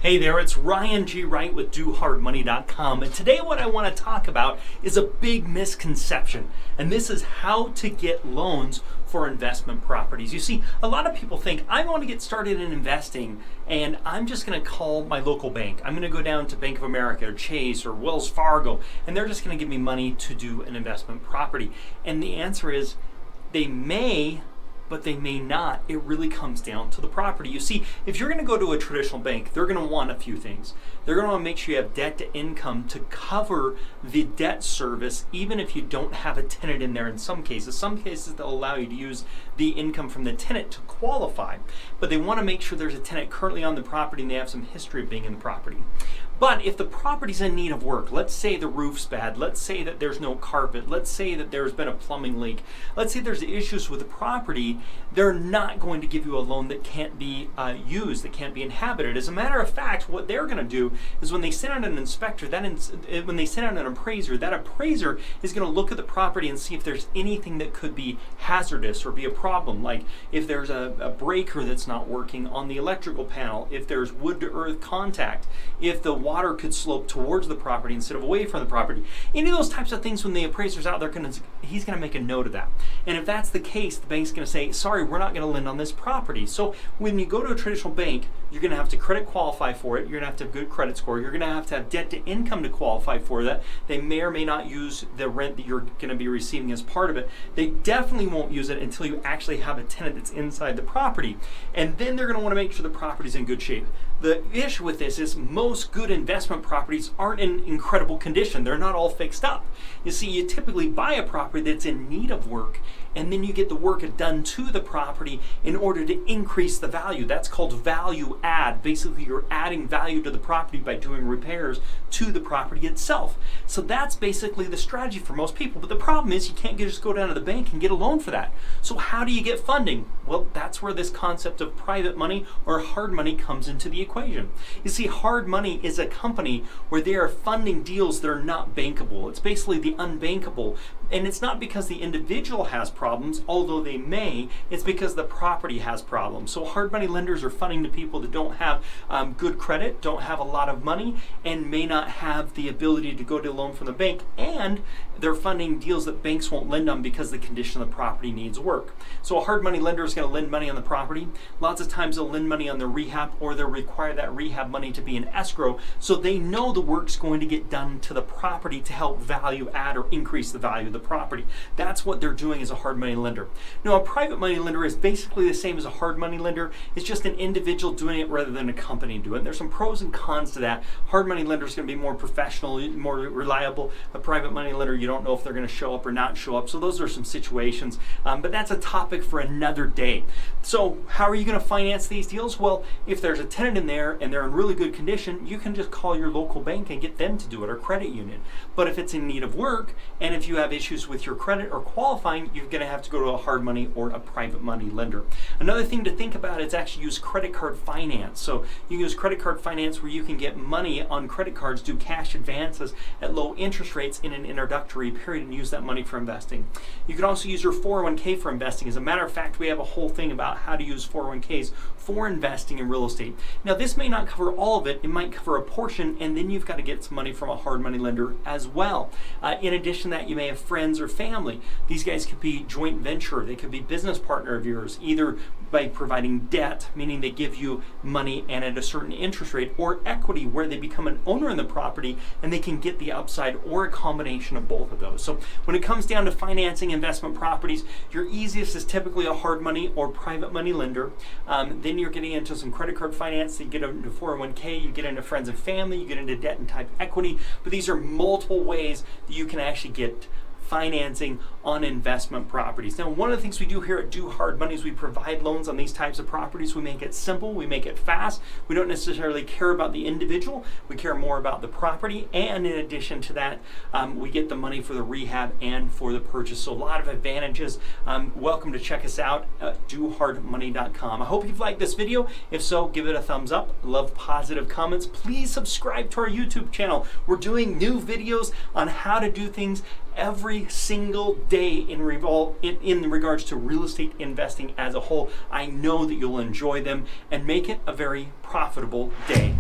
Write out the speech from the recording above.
Hey there, it's Ryan G. Wright with DoHardMoney.com, and today what I want to talk about is a big misconception, and this is how to get loans for investment properties. You see, a lot of people think, I want to get started in investing, and I'm just going to call my local bank. I'm going to go down to Bank of America or Chase or Wells Fargo, and they're just going to give me money to do an investment property. And the answer is, they may, but they may not. It really comes down to the property. You see, if you're going to go to a traditional bank, they're going to want a few things. They're going to want to make sure you have debt to income to cover the debt service, even if you don't have a tenant in there in some cases. Some cases they'll allow you to use the income from the tenant to qualify, but they want to make sure there's a tenant currently on the property and they have some history of being in the property. But if the property's in need of work, let's say the roof's bad, let's say that there's no carpet, let's say that there's been a plumbing leak, let's say there's issues with the property, they're not going to give you a loan that can't be used, that can't be inhabited. As a matter of fact, what they're going to do is when they send out an inspector, when they send out an appraiser, that appraiser is going to look at the property and see if there's anything that could be hazardous or be a problem, like if there's a breaker that's not working on the electrical panel, if there's wood to earth contact, if the water could slope towards the property instead of away from the property. Any of those types of things, when the appraiser's out there, he's going to make a note of that. And if that's the case, the bank's going to say, sorry, we're not going to lend on this property. So when you go to a traditional bank, you're going to have to credit qualify for it. You're going to have to have good credit score. You're going to have debt to income to qualify for that. They may or may not use the rent that you're going to be receiving as part of it. They definitely won't use it until you actually have a tenant that's inside the property. And then they're going to want to make sure the property's in good shape. The issue with this is most good investment properties aren't in incredible condition. They're not all fixed up. You see, you typically buy a property that's in need of work, and then you get the work done to the property in order to increase the value. That's called value add. Basically, you're adding value to the property by doing repairs to the property itself. So that's basically the strategy for most people. But the problem is you can't just go down to the bank and get a loan for that. So how do you get funding? Well, that's where this concept of private money or hard money comes into the equation. You see, hard money is a company where they are funding deals that are not bankable. It's basically the unbankable. And it's not because the individual has problems, although they may, it's because the property has problems. So hard money lenders are funding to people that don't have good credit, don't have a lot of money, and may not have the ability to go to a loan from the bank, and they're funding deals that banks won't lend on because the condition of the property needs work. So a hard money lender is going to lend money on the property. Lots of times they'll lend money on the rehab, or they'll require that rehab money to be in escrow, so they know the work's going to get done to the property to help value add or increase the value of the property. That's what they're doing as a hard money lender. Now, a private money lender is basically the same as a hard money lender. It's just an individual doing it rather than a company doing it. There's some pros and cons to that. Hard money lender is going to be more professional, more reliable. A private money lender, you don't know if they're going to show up or not show up. So those are some situations, but that's a topic for another day. So how are you going to finance these deals? Well, if there's a tenant in there and they're in really good condition, you can just call your local bank and get them to do it, or credit union. But if it's in need of work, and if you have issues with your credit or qualifying, you're going to have to go to a hard money or a private money lender. Another thing to think about is actually use credit card finance. So you can use credit card finance where you can get money on credit cards, do cash advances at low interest rates in an introductory period, and use that money for investing. You can also use your 401k for investing. As a matter of fact, we have a whole thing about how to use 401ks for investing in real estate. Now, this may not cover all of it. It might cover a portion, and then you've got to get some money from a hard money lender as well. In addition to that, you may have friends or family. These guys could be joint venture. They could be business partner of yours, either by providing debt, meaning they give you money and at a certain interest rate, or equity, where they become an owner in the property and they can get the upside, or a combination of both of those. So when it comes down to financing investment properties, your easiest is typically a hard money or private money lender. Then you're getting into some credit card finance. You get into 401k, you get into friends and family, you get into debt and type equity. But these are multiple ways that you can actually get financing on investment properties. Now, one of the things we do here at Do Hard Money is we provide loans on these types of properties. We make it simple, we make it fast. We don't necessarily care about the individual, we care more about the property, and in addition to that, we get the money for the rehab and for the purchase. So a lot of advantages. Welcome to check us out at DoHardMoney.com. I hope you've liked this video. If so, give it a thumbs up. Love positive comments. Please subscribe to our YouTube channel. We're doing new videos on how to do things every single day in regards to real estate investing as a whole. I know that you'll enjoy them and make it a very profitable day.